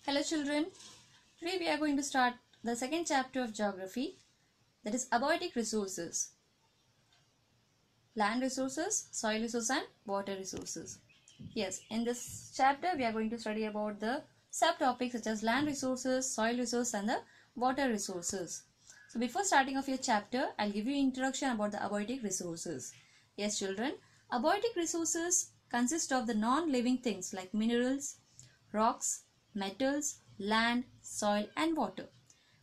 Hello children, today we are going to start the second chapter of geography, that is abiotic resources. Land resources, soil resources and water resources. Yes, in this chapter we are going to study about the subtopics such as land resources, soil resources and the water resources. So before starting off your chapter, I'll give you an introduction about the abiotic resources. Yes children, abiotic resources consist of the non-living things like minerals, rocks, metals, land, soil and water.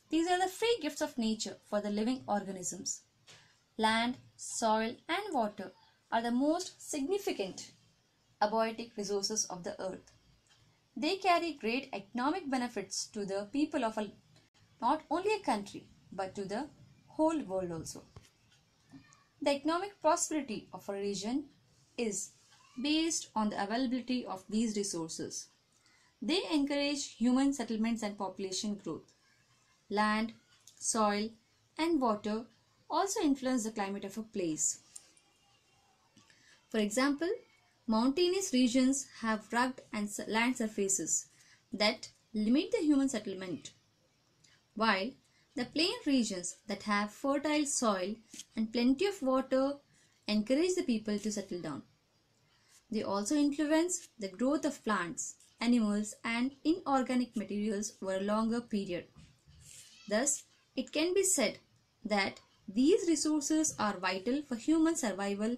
These are the free gifts of nature for the living organisms. Land, soil and water are the most significant abiotic resources of the earth. They carry great economic benefits to the people of not only a country but to the whole world also. The economic prosperity of a region is based on the availability of these resources. They encourage human settlements and population growth. Land, soil, and water also influence the climate of a place. For example, mountainous regions have rugged and land surfaces that limit the human settlement, while the plain regions that have fertile soil and plenty of water encourage the people to settle down. They also influence the growth of plants, animals, and inorganic materials over a longer period. Thus, it can be said that these resources are vital for human survival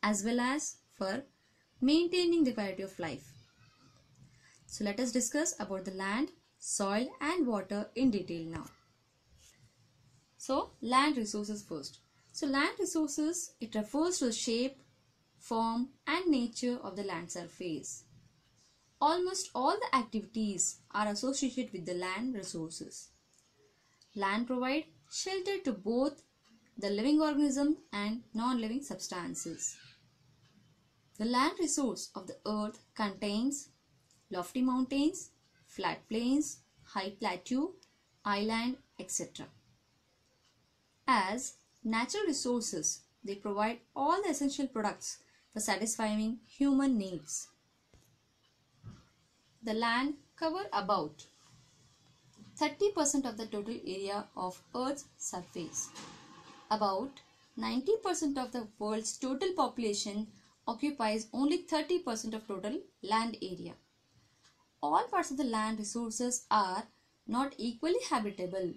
as well as for maintaining the quality of life. So, let us discuss about the land, soil, and water in detail now. So, land resources first. So, land resources, it refers to the shape, form, and nature of the land surface. Almost all the activities are associated with the land resources. Land provides shelter to both the living organism and non-living substances. The land resource of the earth contains lofty mountains, flat plains, high plateau, island, etc. As natural resources, they provide all the essential products for satisfying human needs. The land covers about 30% of the total area of Earth's surface. About 90% of the world's total population occupies only 30% of total land area. All parts of the land resources are not equally habitable.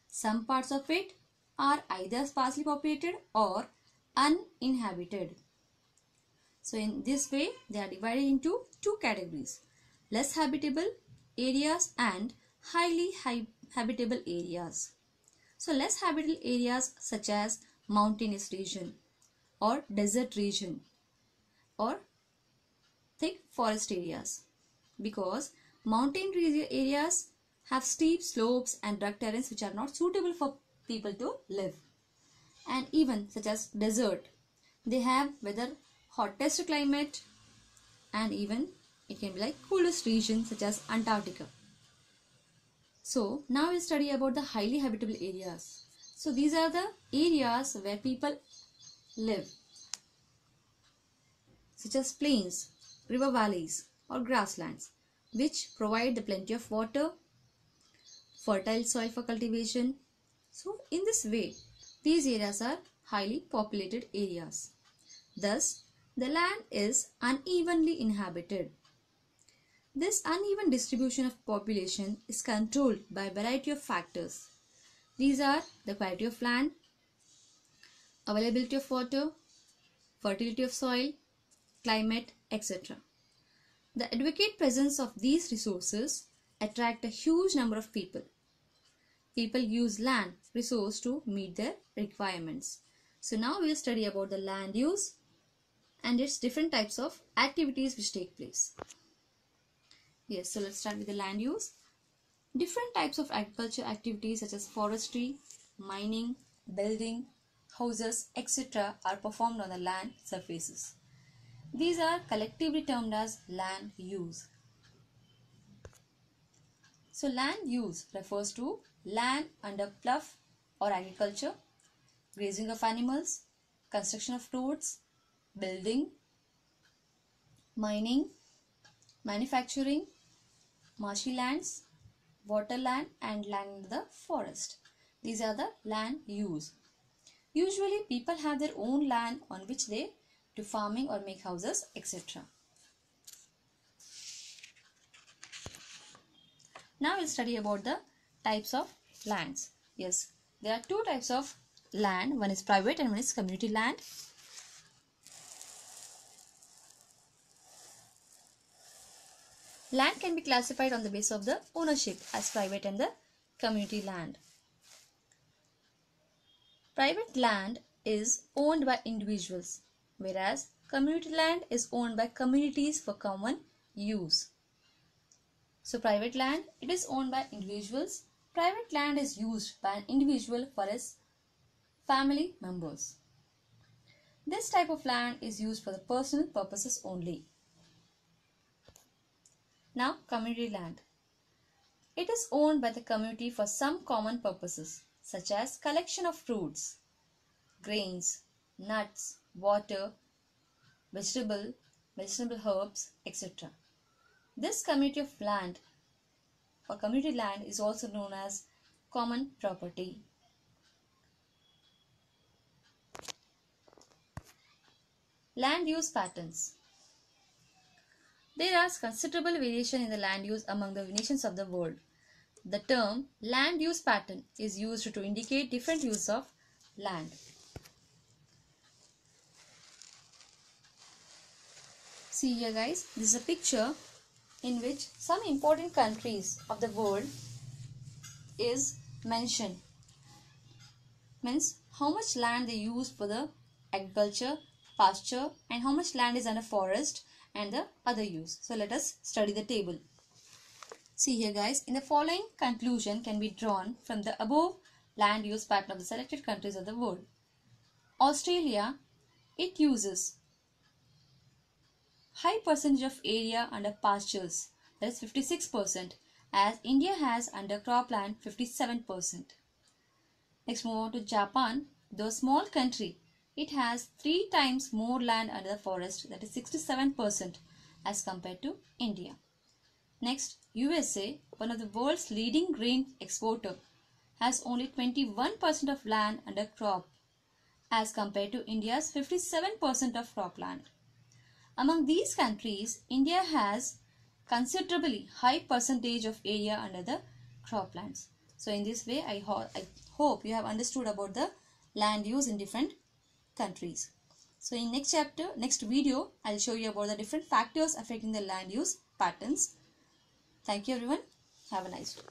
Some parts of it are either sparsely populated or uninhabited. So in this way, they are divided into two categories: less habitable areas and highly habitable areas. So less habitable areas such as mountainous region or desert region or thick forest areas, because mountain areas have steep slopes and rugged terrains which are not suitable for people to live. And even such as desert, they have whether hottest climate and even it can be like coolest region such as Antarctica. So now we'll study about the highly habitable areas. So these are the areas where people live, such as plains, river valleys or grasslands, which provide the plenty of water, fertile soil for cultivation. So in this way, these areas are highly populated areas. Thus, the land is unevenly inhabited. This uneven distribution of population is controlled by a variety of factors. These are the quality of land, availability of water, fertility of soil, climate, etc. The adequate presence of these resources attract a huge number of people. People use land resource to meet their requirements. So now we will study about the land use and its different types of activities which take place. Yes, so let's start with the land use. Different types of agriculture activities such as forestry, mining, building, houses, etc. are performed on the land surfaces. These are collectively termed as land use. So land use refers to land under plough or agriculture, grazing of animals, construction of roads, building, mining, manufacturing, marshy lands, waterland and land in the forest. These are the land use. Usually people have their own land on which they do farming or make houses, etc. Now we'll study about the types of lands. Yes, there are two types of land. One is private and one is community land. Land can be classified on the basis of the ownership as private and the community land. Private land is owned by individuals, whereas community land is owned by communities for common use. So private land, it is owned by individuals. Private land is used by an individual for his family members. This type of land is used for the personal purposes only. Now, community land. It is owned by the community for some common purposes, such as collection of fruits, grains, nuts, water, vegetable herbs, etc. This community of land or community land is also known as common property. Land use patterns. There is considerable variation in the land use among the nations of the world. The term land use pattern is used to indicate different use of land. See here guys, this is a picture in which some important countries of the world is mentioned. Means how much land they use for the agriculture, pasture, and how much land is under forest and the other use. So let us study the table. See here guys, in the following conclusion can be drawn from the above land use pattern of the selected countries of the world. Australia, it uses high percentage of area under pastures, that is 56%, as India has under cropland 57%. Next move on to Japan. Though a small country, it has 3 times more land under the forest, that is 67% as compared to India. Next, USA, one of the world's leading grain exporter, has only 21% of land under crop as compared to India's 57% of cropland. Among these countries, India has considerably high percentage of area under the croplands. So in this way, I hope you have understood about the land use in different countries. So in next video, I'll show you about the different factors affecting the land use patterns. Thank you everyone. Have a nice day.